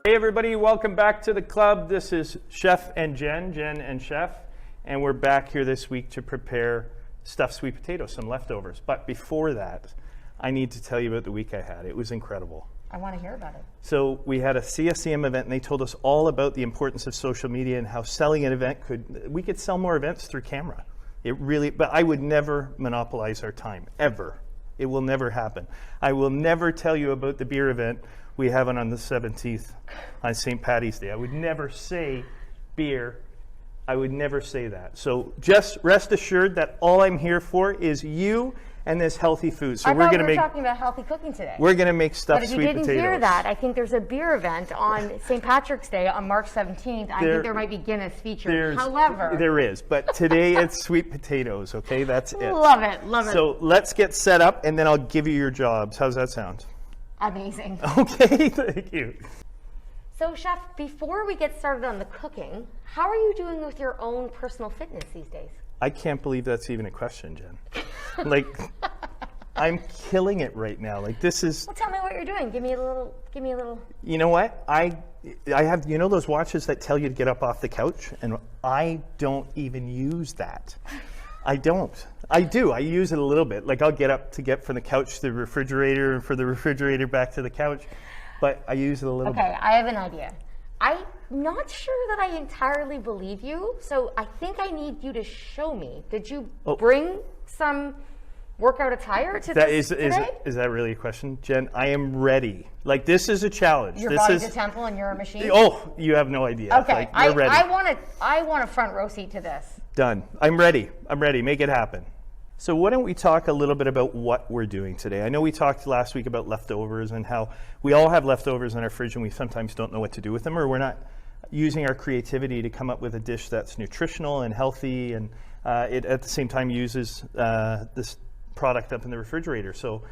Hey everybody, welcome back to the club. This is Chef and Jen and Chef, and we're back here this week to prepare stuffed sweet potatoes, some leftovers. But before that, I need to tell you about the week I had. It was incredible. I want to hear about it. So we had a CSCM event, and they told us all about the importance of social media and how selling an event we could sell more events through camera. But I would never monopolize our time, ever. It will never happen. I will never tell you about the beer event we have on the 17th on St. Paddy's Day. I would never say beer. I would never say that. So just rest assured that all I'm here for is you and this healthy food. So we're talking about healthy cooking today. We're going to make stuffed sweet potatoes. But if you didn't hear that, I think there's a beer event on St. Patrick's Day on March 17th. I think there might be Guinness featured. However, there is, but today it's sweet potatoes. Okay, that's it. Love it, love it. So let's get set up, and then I'll give you your jobs. How's that sound? Amazing. Okay, thank you. So, Chef, before we get started on the cooking, how are you doing with your own personal fitness these days? I can't believe that's even a question, Jen. Like, I'm killing it right now. Like, this is. Well, tell me what you're doing. Give me a little. You know what? I have, you know those watches that tell you to get up off the couch? And I don't even use that. I don't. I do. I use it a little bit. Like, I'll get up to get from the couch to the refrigerator and from the refrigerator back to the couch. But I use it a little bit. Okay, I have an idea. I'm not sure that I entirely believe you, so I think I need you to show me. Did you bring some workout attire to this today? Is that really a question? Jen, I am ready. Like, this is a challenge. Your body's a temple and you're a machine? Oh, you have no idea. Okay, like, you're ready. I want a front row seat to this. Done. I'm ready. Make it happen. So why don't we talk a little bit about what we're doing today? I know we talked last week about leftovers and how we all have leftovers in our fridge and we sometimes don't know what to do with them, or we're not using our creativity to come up with a dish that's nutritional and healthy, and it at the same time uses this product up in the refrigerator. So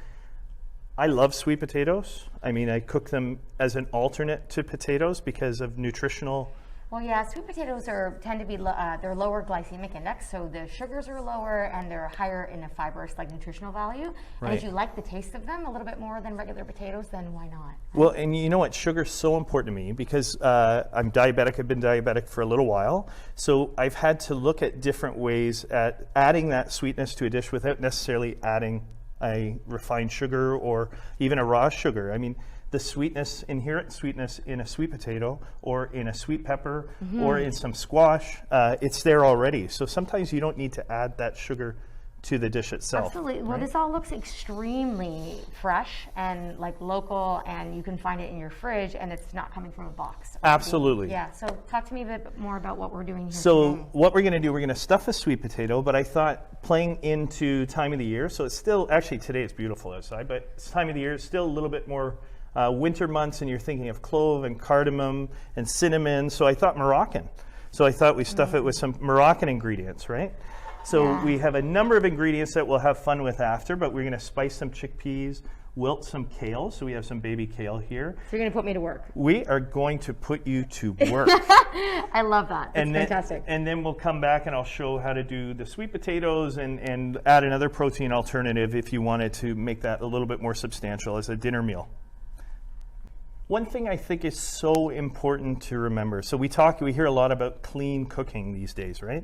I love sweet potatoes. I mean, I cook them as an alternate to potatoes because of nutritional. Well, yeah, sweet potatoes tend to be they're lower glycemic index, so the sugars are lower and they're higher in a fibrous, like, nutritional value. Right. And if you like the taste of them a little bit more than regular potatoes, then why not? Well, and you know what? Sugar's so important to me because I'm diabetic. I've been diabetic for a little while, so I've had to look at different ways at adding that sweetness to a dish without necessarily adding a refined sugar or even a raw sugar. I mean, the sweetness, inherent sweetness in a sweet potato or in a sweet pepper or in some squash, it's there already. So sometimes you don't need to add that sugar to the dish itself. Absolutely. Right? Well, this all looks extremely fresh and like local, and you can find it in your fridge, and it's not coming from a box. Absolutely. Yeah. So talk to me a bit more about what we're doing here So today. What we're going to do, we're going to stuff a sweet potato, but I thought playing into time of the year, so it's still, actually today it's beautiful outside, but it's time of the year, it's still a little bit more winter months, and you're thinking of clove and cardamom and cinnamon. So I thought Moroccan. So I thought we stuff it with some Moroccan ingredients, right? So we have a number of ingredients that we'll have fun with after, but we're going to spice some chickpeas, wilt some kale. So we have some baby kale here. So you're going to put me to work. We are going to put you to work. I love that. It's fantastic. And then we'll come back and I'll show how to do the sweet potatoes and add another protein alternative if you wanted to make that a little bit more substantial as a dinner meal. One thing I think is so important to remember, so we hear a lot about clean cooking these days, right?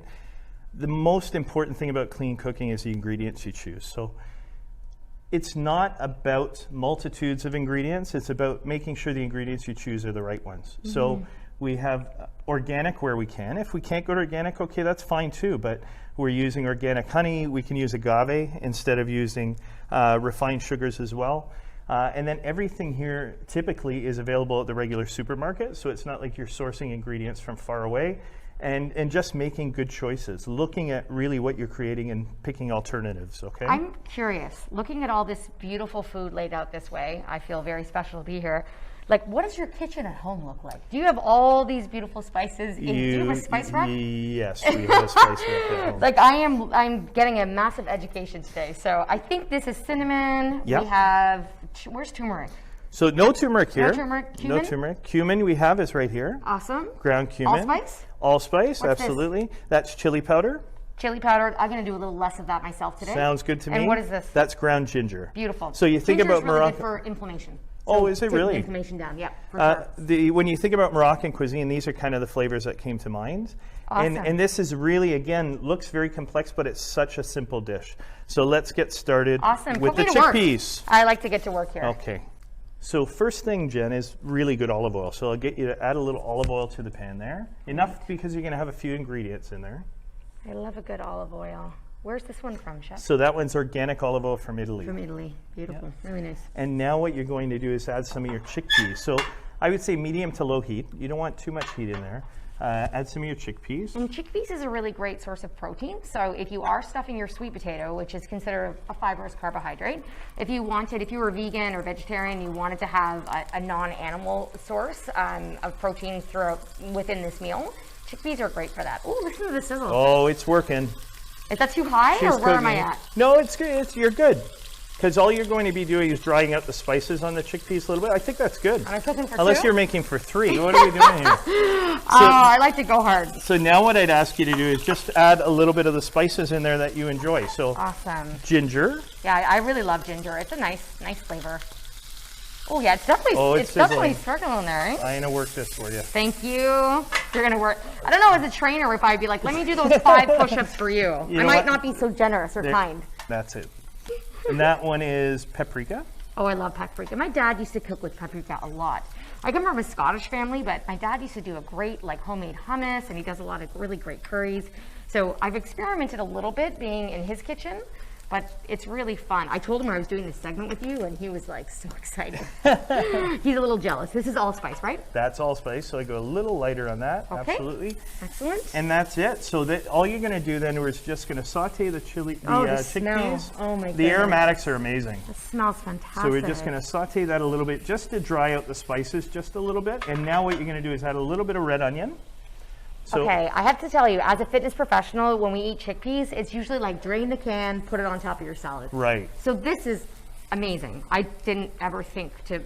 The most important thing about clean cooking is the ingredients you choose. So it's not about multitudes of ingredients, it's about making sure the ingredients you choose are the right ones. So we have organic where we can. If we can't go to organic, okay, that's fine too, but we're using organic honey. We can use agave instead of using refined sugars as well. And then everything here typically is available at the regular supermarket, so it's not like you're sourcing ingredients from far away, and just making good choices, looking at really what you're creating and picking alternatives, okay? I'm curious, looking at all this beautiful food laid out this way, I feel very special to be here. Like, what does your kitchen at home look like? Do you have all these beautiful spices? Do you have a spice rack? Yes, we have a spice rack at home. Like, I'm getting a massive education today. So I think this is cinnamon. Yep. We have, where's turmeric? So no turmeric here. No turmeric. Cumin? No turmeric. Cumin we have is right here. Awesome. Ground cumin. Allspice? Allspice, What's absolutely. this? That's chili powder. Chili powder. I'm going to do a little less of that myself today. Sounds good to me. And what is this? That's ground ginger. Beautiful. So you think Ginger's about really Morocco. good for inflammation. Oh, is it take really? The information down. Yeah, for sure. When you think about Moroccan cuisine, these are kind of the flavors that came to mind. Awesome. And this is really, again, looks very complex, but it's such a simple dish. So let's get started Awesome. with the Put me to work. chickpeas. I like to get to work here. Okay. So first thing, Jen, is really good olive oil. So I'll get you to add a little olive oil to the pan there. Enough because you're going to have a few ingredients in there. I love a good olive oil. Where's this one from, Chef? So that one's organic olive oil from Italy. From Italy. Beautiful. Really nice. And now what you're going to do is add some of your chickpeas. So I would say medium to low heat. You don't want too much heat in there. Add some of your chickpeas. And chickpeas is a really great source of protein. So if you are stuffing your sweet potato, which is considered a fibrous carbohydrate, if you were vegan or vegetarian, you wanted to have a non-animal source of protein within this meal, chickpeas are great for that. Ooh, listen to the sizzle. Oh, it's working. Is that too high, She's or where am I cooking. at? No, it's good. You're good. Because all you're going to be doing is drying out the spices on the chickpeas a little bit. I think that's good. Am I cooking for Unless two? you're making for 3. What are we doing here? I like to go hard. So now what I'd ask you to do is just add a little bit of the spices in there that you enjoy. So Awesome. ginger. Yeah, I really love ginger. It's a nice flavor. Oh yeah, it's definitely it's definitely sizzling. circling there, right? I'm going to work this for you. Thank you. You're gonna work. I don't know, as a trainer, if I'd be like, let me do those 5 push-ups for you. I know might what? not be so generous or kind. That's it. And that one is paprika. Oh, I love paprika. My dad used to cook with paprika a lot. I come from a Scottish family, but my dad used to do a great homemade hummus, and he does a lot of really great curries. So I've experimented a little bit being in his kitchen, but it's really fun. I told him I was doing this segment with you, and he was like so excited. He's a little jealous. This is allspice, right? That's allspice, so I go a little lighter on that. Okay. Absolutely. Excellent. And that's it. So that all you're going to do then is just going to saute the chickpeas. Smell. Oh my The goodness. aromatics are amazing. It smells fantastic. So we're just going to saute that a little bit just to dry out the spices just a little bit. And now what you're going to do is add a little bit of red onion. So, Okay, I have to tell you, as a fitness professional, when we eat chickpeas, it's usually like drain the can, put it on top of your salad. Right. So this is amazing. I didn't ever think to,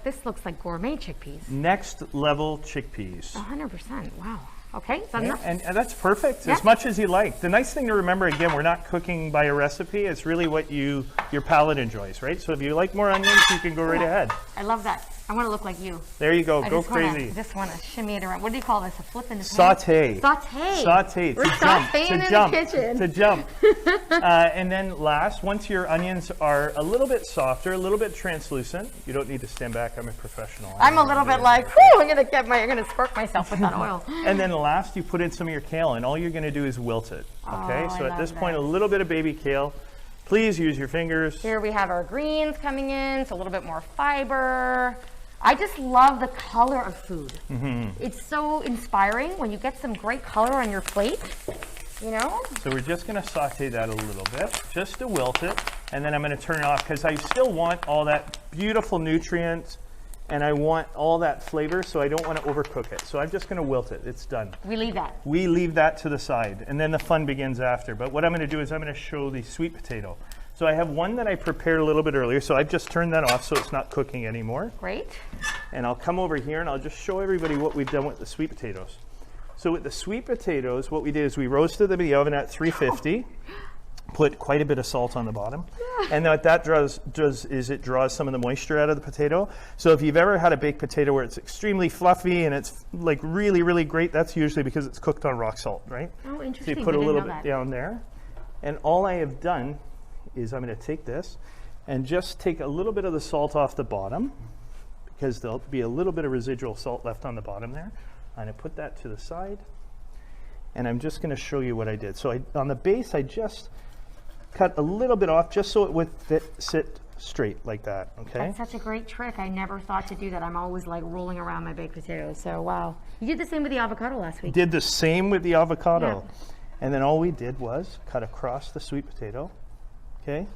this looks like gourmet chickpeas. Next level chickpeas. 100%, wow. Okay, is that Yeah, enough? and that's perfect, Yeah. as much as you like. The nice thing to remember, again, we're not cooking by a recipe. It's really what your palate enjoys, right? So if you like more onions, you can go right ahead. I love that. I want to look like you. There you go. I Go just wanna- crazy. just want to shimmy it around. What do you call this? A flip in the pan? Saute. Saute. Saute. We're To jump. sauteing To in jump. the kitchen. To jump. And then last, once your onions are a little bit softer, a little bit translucent, you don't need to stand back. I'm a professional. I'm a little bit like, whew, I'm gonna spark myself with that oil. And then last, you put in some of your kale, and all you're going to do is wilt it. Okay, Oh, so I at this love point, a this. little bit of baby kale. Please use your fingers. Here we have our greens coming in, so a little bit more fiber. I just love the color of food. It's so inspiring when you get some great color on your plate, you know? So we're just going to saute that a little bit, just to wilt it, and then I'm going to turn it off because I still want all that beautiful nutrient, and I want all that flavor, so I don't want to overcook it. So I'm just going to wilt it. It's done. We leave that. We leave that to the side, and then the fun begins after. But what I'm going to do is I'm going to show the sweet potato. So I have one that I prepared a little bit earlier, so I've just turned that off so it's not cooking anymore. Great. And I'll come over here and I'll just show everybody what we've done with the sweet potatoes. So with the sweet potatoes, what we did is we roasted them in the oven at 350, put quite a bit of salt on the bottom, and what that does is it draws some of the moisture out of the potato. So if you've ever had a baked potato where it's extremely fluffy and it's like really, really great, that's usually because it's cooked on rock salt, right? Oh, So interesting. you put a We didn't little know bit that. down there. And all I have done is I'm going to take this and just take a little bit of the salt off the bottom because there'll be a little bit of residual salt left on the bottom there. I'm going to put that to the side, and I'm just going to show you what I did. So on the base, I just cut a little bit off just so it would sit straight like that, okay? That's such a great trick. I never thought to do that. I'm always like rolling around my baked potatoes. So wow. You did the same with the avocado last week. Did the same with the avocado. Yeah. And then all we did was cut across the sweet potato, okay?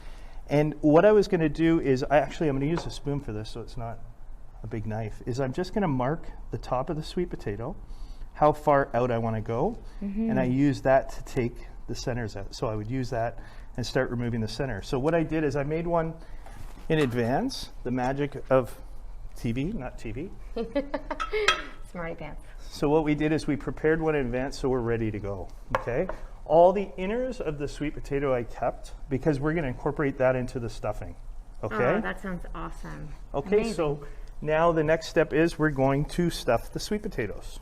And what I was going to do is, I'm going to use a spoon for this so it's not a big knife, is I'm just going to mark the top of the sweet potato, how far out I want to go, and I use that to take the centers out. So I would use that and start removing the center. So what I did is I made one in advance, the magic of TV, not TV. Smarty pants. So what we did is we prepared one in advance so we're ready to go, okay? All the inners of the sweet potato I kept because we're going to incorporate that into the stuffing, Okay? Oh, that sounds awesome. Okay, Amazing. so now the next step is we're going to stuff the sweet potatoes.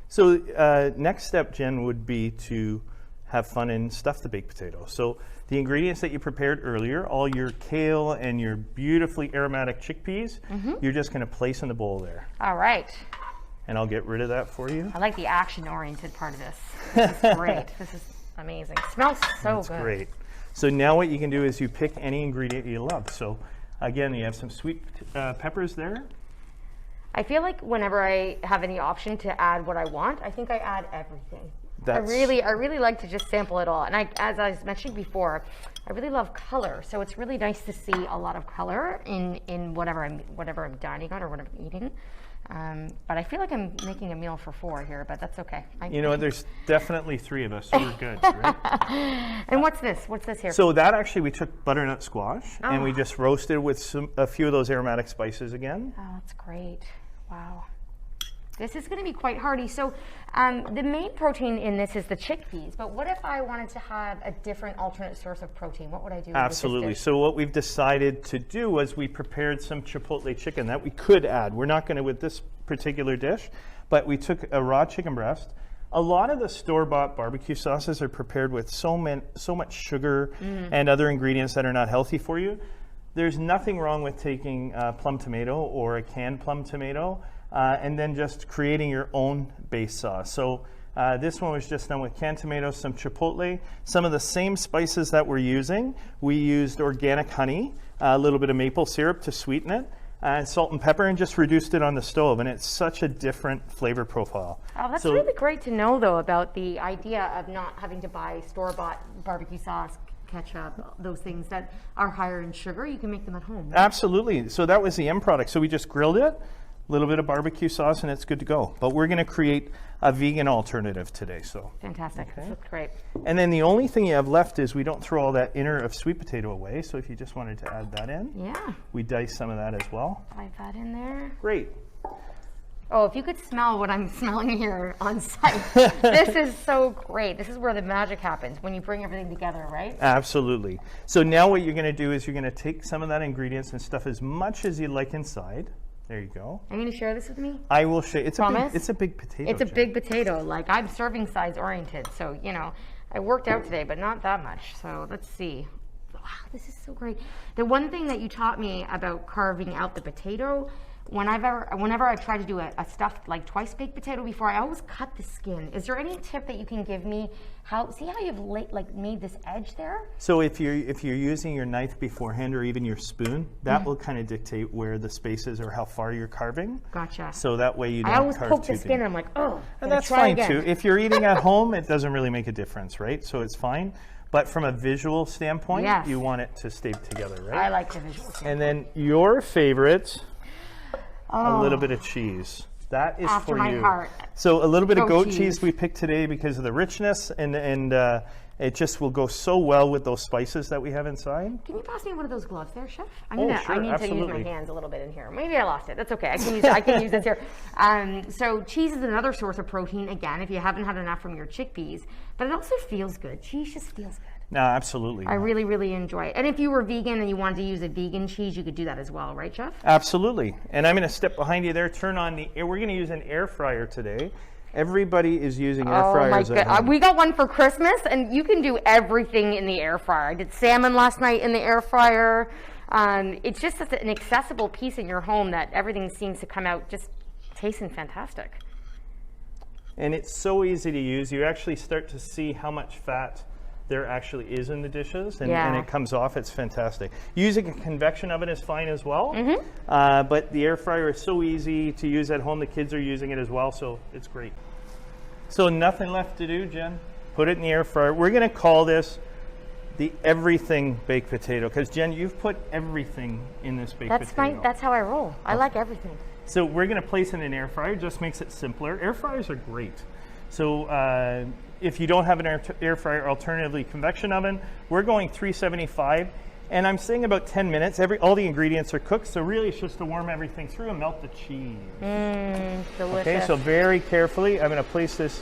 So next step, Jen, would be to have fun and stuff the baked potato. So the ingredients that you prepared earlier, all your kale and your beautifully aromatic chickpeas, you're just going to place in the bowl there. All right. And I'll get rid of that for you. I like the action-oriented part of this. This is great. This is amazing. Smells so That's good. great. So now what you can do is you pick any ingredient you love. So again, you have some sweet peppers there. I feel like whenever I have any option to add what I want, I think I add everything. I really like to just sample it all. And as I was mentioning before, I really love color. So it's really nice to see a lot of color in whatever I'm dining on or what I'm eating. But I feel like I'm making a meal for 4 here, but that's okay. You know, there's definitely 3 of us, so we're good, right? And what's this? What's this here? So that actually, we took butternut squash and we just roasted with a few of those aromatic spices again. Oh, that's great. Wow. This is going to be quite hearty. So the main protein in this is the chickpeas, but what if I wanted to have a different alternate source of protein? What would I do? Absolutely. With this dish? So what we've decided to do was we prepared some chipotle chicken that we could add. We're not going to with this particular dish, but we took a raw chicken breast. A lot of the store-bought barbecue sauces are prepared with so much sugar and other ingredients that are not healthy for you. There's nothing wrong with taking plum tomato or a canned plum tomato and then just creating your own base sauce. So this one was just done with canned tomatoes, some chipotle, some of the same spices that we're using. We used organic honey, a little bit of maple syrup to sweeten it, and salt and pepper, and just reduced it on the stove. And it's such a different flavor profile. Oh, that's really great to know, though, about the idea of not having to buy store-bought barbecue sauce, ketchup, those things that are higher in sugar. You can make them at home. Right? Absolutely. So that was the end product. So we just grilled it, a little bit of barbecue sauce, and it's good to go. But we're going to create a vegan alternative today. So fantastic. Okay. This looks great. And then the only thing you have left is we don't throw all that inner of sweet potato away. So if you just wanted to add that in, we dice some of that as well. Dive that in there. Great. Oh, if you could smell what I'm smelling here on site. This is so great. This is where the magic happens, when you bring everything together, right? Absolutely. So now what you're going to do is you're going to take some of that ingredients and stuff as much as you like inside. There you go. Are you going to share this with me? I will share. It's Promise? a big potato. It's a big potato. Like, I'm serving size oriented. So, you know, I worked out today, but not that much. So let's see. Wow, this is so great. The one thing that you taught me about carving out the potato, whenever I try to do a stuffed, like twice baked potato before, I always cut the skin. Is there any tip that you can give me? See how you've made this edge there? So if you're using your knife beforehand or even your spoon, that will kind of dictate where the space is or how far you're carving. Gotcha. So that way you don't I always carve poke too the skin and I'm like, oh, and that's fine too. If you're eating at home, it doesn't really make a difference, right? So it's fine. But from a visual standpoint, you want it to stay together, right? I like the visual standpoint. And then your favorite, a little bit of cheese. That is after for my you. Heart. So a little bit of goat cheese we picked today because of the richness, and it just will go so well with those spices that we have inside. Can you pass me one of those gloves there, Chef? Sure, I need to use my hands a little bit in here. Maybe I lost it. That's okay. I can use this here. So cheese is another source of protein, again, if you haven't had enough from your chickpeas. But it also feels good. Cheese just feels good. No, absolutely. I really, really enjoy it. And if you were vegan and you wanted to use a vegan cheese, you could do that as well, right, Chef? Absolutely. And I'm going to step behind you there, turn on we're going to use an air fryer today. Everybody is using air fryers at home. We got one for Christmas, and you can do everything in the air fryer. I did salmon last night in the air fryer. It's just an accessible piece in your home that everything seems to come out just tasting fantastic. And it's so easy to use. You actually start to see how much fat there actually is in the dishes, and it comes off. It's fantastic. Using a convection oven is fine as well, but the air fryer is so easy to use at home. The kids are using it as well, so it's great. So nothing left to do, Jen. Put it in the air fryer. We're going to call this the everything baked potato, because Jen, you've put everything in this baked potato. That's how I roll. I like everything. So we're going to place it in an air fryer. Just makes it simpler. Air fryers are great. So if you don't have an air fryer, alternatively convection oven, we're going 375, and I'm saying about 10 minutes. All the ingredients are cooked, so really it's just to warm everything through and melt the cheese. Delicious. Okay, so very carefully, I'm going to place this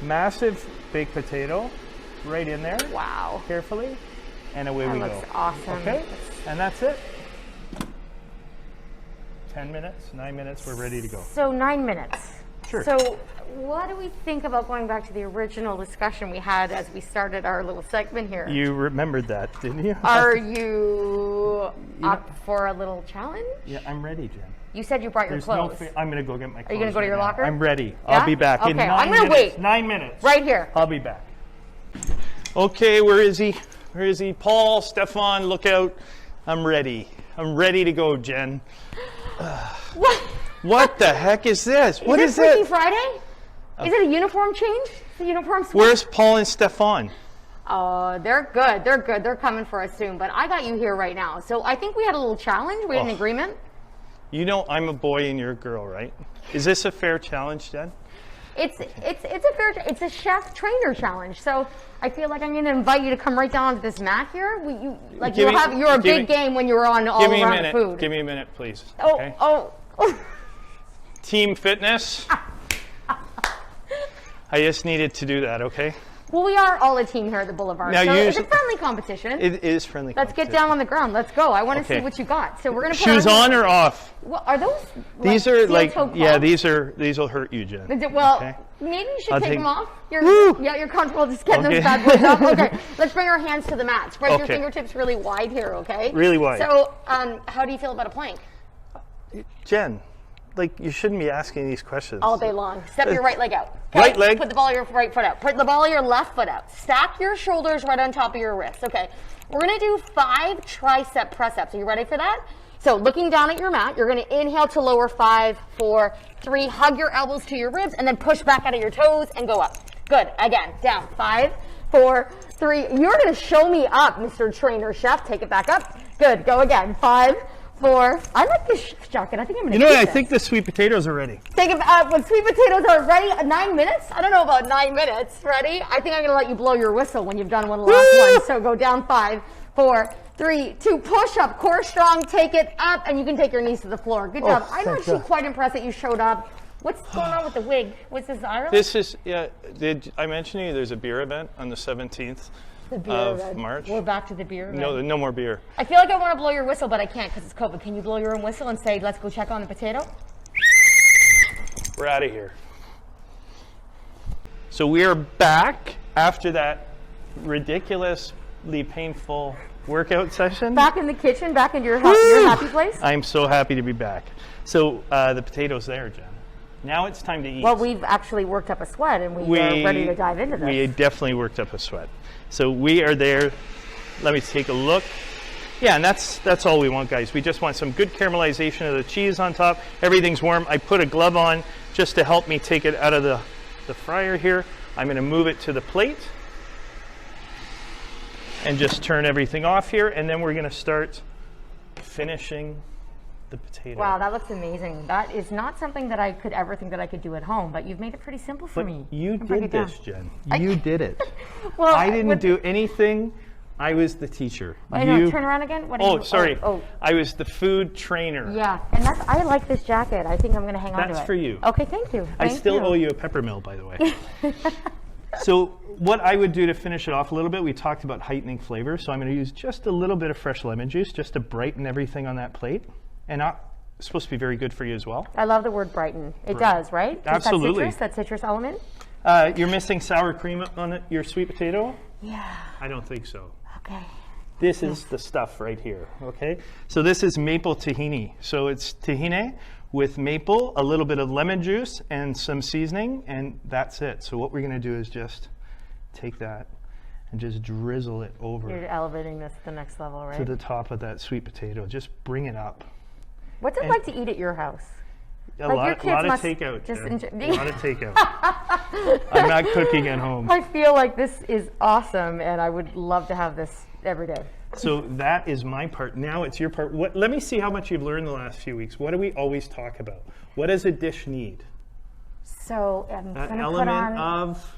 massive baked potato right in there. Wow. Carefully. and away we That go. looks awesome. Okay, and that's it. 10 minutes, 9 minutes, we're ready to go. So 9 minutes. Sure. So what do we think about going back to the original discussion we had as we started our little segment here? You remembered that, didn't you? Are you up for a little challenge? Yeah, I'm ready, Jen. You said you brought your clothes. I'm going to go get my clothes. Are you going to go to your right now. locker? I'm ready. Yeah? I'll be back in Okay, 9 I'm gonna minutes. wait. 9 minutes. Right here. I'll be back. Okay, where is he? Where is he? Paul, Stefan, look out. I'm ready. I'm ready to go, Jen. What? What the heck is this? What is this Freaky it? Friday? Is it a uniform change? The uniform switch? Where's Paul and Stefan? Oh, they're good. They're good. They're coming for us soon. But I got you here right now. So I think we had a little challenge. We had an agreement. You know I'm a boy and you're a girl, right? Is this a fair challenge, Jen? It's it's a chef trainer challenge. So I feel like I'm going to invite you to come right down to this mat here. You're a big game when you're on all around food. Give me a minute, please. Oh, okay? oh. Team fitness. I just needed to do that, okay? Well, we are all a team here at the Boulevard. Now so it's a friendly competition. It is friendly. Let's get down on the ground. Let's go. I want to see what you got. So we're going to put shoes on or off? What, are those? These are like these will hurt you, Jen. Well, okay? maybe you should take them off. Woo! You're comfortable just getting those bad boys off. Okay, let's bring our hands to the mat. Spread your fingertips really wide here, okay? Really wide. So, how do you feel about a plank? Jen, you shouldn't be asking these questions. All day long. Step your right leg out. Okay? Right leg. Put the ball of your right foot out. Put the ball of your left foot out. Stack your shoulders right on top of your wrists. Okay. We're going to do 5 tricep press-ups. Are you ready for that? So looking down at your mat, you're going to inhale to lower 5, 4, 3. Hug your elbows to your ribs and then push back out of your toes and go up. Good. Again. Down. 5, 4, 3. You're going to show me up, Mr. Trainer Chef. Take it back up. Good. Go again. 5, 4. I like this jacket. I think I'm going to I think the sweet potatoes are ready. Take it when sweet potatoes are ready. 9 minutes? I don't know about 9 minutes. Ready? I think I'm going to let you blow your whistle when you've done one last one. So go down 5, 4, 3, 2. Push up. Core strong. Take it up. And you can take your knees to the floor. Good job. I'm actually quite impressed that you showed up. What's going on with the wig? What's this, Ireland? This is, did I mention to you there's a beer event on the 17th? Of March. We're back to the beer. No more beer. I feel like I want to blow your whistle, but I can't because it's COVID. Can you blow your own whistle and say, let's go check on the potato? We're out of here. So we are back after that ridiculously painful workout session. Back in the kitchen, back in your happy place? I'm so happy to be back. So the potato's there, Jen. Now it's time to eat. Well, we've actually worked up a sweat and we are ready to dive into this. We definitely worked up a sweat. So we are there. Let me take a look. Yeah, and that's all we want, guys. We just want some good caramelization of the cheese on top. Everything's warm. I put a glove on just to help me take it out of the fryer here. I'm going to move it to the plate and just turn everything off here. And then we're going to start finishing the potato. Wow, that looks amazing. That is not something that I could ever think that I could do at home, but you've made it pretty simple for me. You did this, Jen. You did it. Well, I didn't do anything. I was the teacher. Turn around again. Sorry. I was the food trainer. Yeah, and I like this jacket. I think I'm going to hang on to it. That's for you. Okay, thank you. I still owe you a peppermill, by the way. So what I would do to finish it off a little bit, we talked about heightening flavor. So I'm going to use just a little bit of fresh lemon juice just to brighten everything on that plate. And it's supposed to be very good for you as well. I love the word brighten. It does, right? Absolutely. That citrus element? You're missing sour cream on your sweet potato? Yeah. I don't think so. Okay. This is the stuff right here, okay? So this is maple tahini. So it's tahini with maple, a little bit of lemon juice, and some seasoning, and that's it. So what we're gonna do is just take that and just drizzle it over. You're elevating this to the next level, right? To the top of that sweet potato. Just bring it up. What's it like to eat at your house? A lot of takeout. A lot of takeout. I'm not cooking at home. I feel like this is awesome, and I would love to have this every day. So that is my part. Now it's your part. Let me see how much you've learned the last few weeks. What do we always talk about? What does a dish need? So I'm that going to element put on of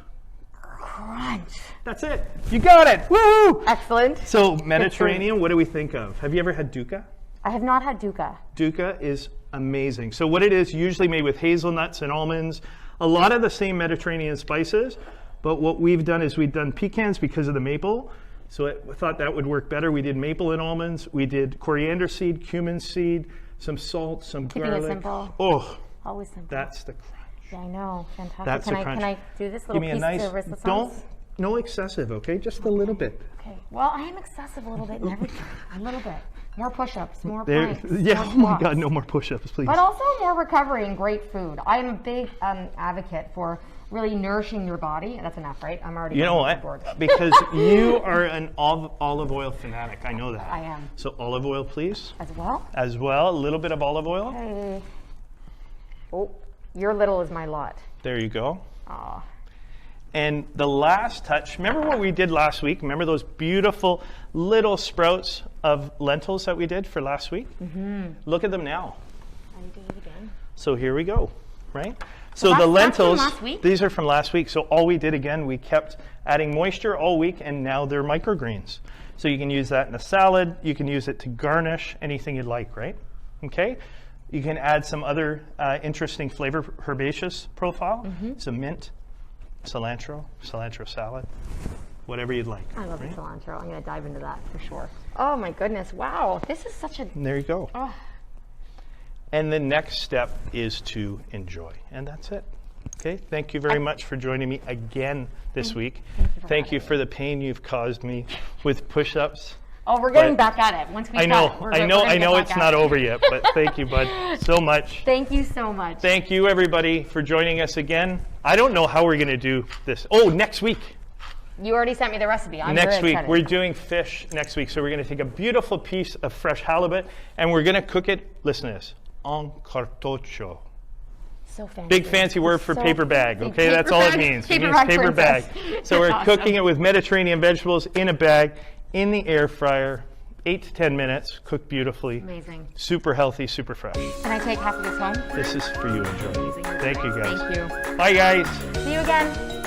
crunch. That's it. You got it. Woo! Excellent. So Mediterranean, what do we think of? Have you ever had dukkha? I have not had dukkha. Dukkha is amazing. So what it is, usually made with hazelnuts and almonds, a lot of the same Mediterranean spices, but what we've done is we've done pecans because of the maple, So I thought that would work better. We did maple and almonds. We did coriander seed, cumin seed, some salt, some Keeping garlic. it simple. Oh, Always simple. that's the crunch. Yeah, I know. Fantastic. That's the crunch. Can I do this Give little me a piece nice, to wrist the don't, sauce? no excessive, okay? Just a little bit. Okay. Well, I am excessive a little bit in everything. A little bit. More push-ups, more There, planks, yeah, more oh my squats. God, no more push-ups, please. But also more recovery and great food. I am a big advocate for really nourishing your body. That's enough, right? I'm already You know going what? overboard. Because you are an olive oil fanatic. I know that. I am. So olive oil, please. As well? As well, a little bit of olive oil. Hey. Oh, your little is my lot. There you go. Aw. And the last touch, remember what we did last week? Remember those beautiful little sprouts of lentils that we did for last week? Mm-hmm. Look at them now. Are you doing it again? So here we go, right? So that's- the that's from lentils, last week? these are from last week. So all we did again, we kept adding moisture all week, and now they're microgreens. So you can use that in a salad. You can use it to garnish anything you'd like, right? Okay. You can add some other interesting flavor, herbaceous profile. Some mint, cilantro salad, whatever you'd like. I love right? the cilantro. I'm going to dive into that for sure. Oh my goodness. Wow. This is such a... And there you go. Oh. And the next step is to enjoy. And that's it. Okay, thank you very much for joining me again this week. Thank you for the pain you've caused me with push-ups. Oh, we're getting back at it. Once we I know, cut, we're I gonna get know back it's at not it. over yet, but thank you, bud, so much. Thank you so much. Thank you, everybody, for joining us again. I don't know how we're going to do this. Oh, next week. You already sent me the recipe. I'm Next very week, excited. we're doing fish next week. So we're going to take a beautiful piece of fresh halibut, and we're going to cook it, listen to this, en cartoccio. So fancy. Big fancy word for So paper bag, fancy. okay? Paper That's all it bag. means. It Paper means bag paper bag. princess. So we're Awesome. cooking it with Mediterranean vegetables in a bag, in the air fryer, 8 to 10 minutes, cooked beautifully. Amazing. Super healthy, super fresh. Can I take half of this home? This is for you, enjoy. Amazing. Thank you, guys. Thank you. Bye, guys. See you again.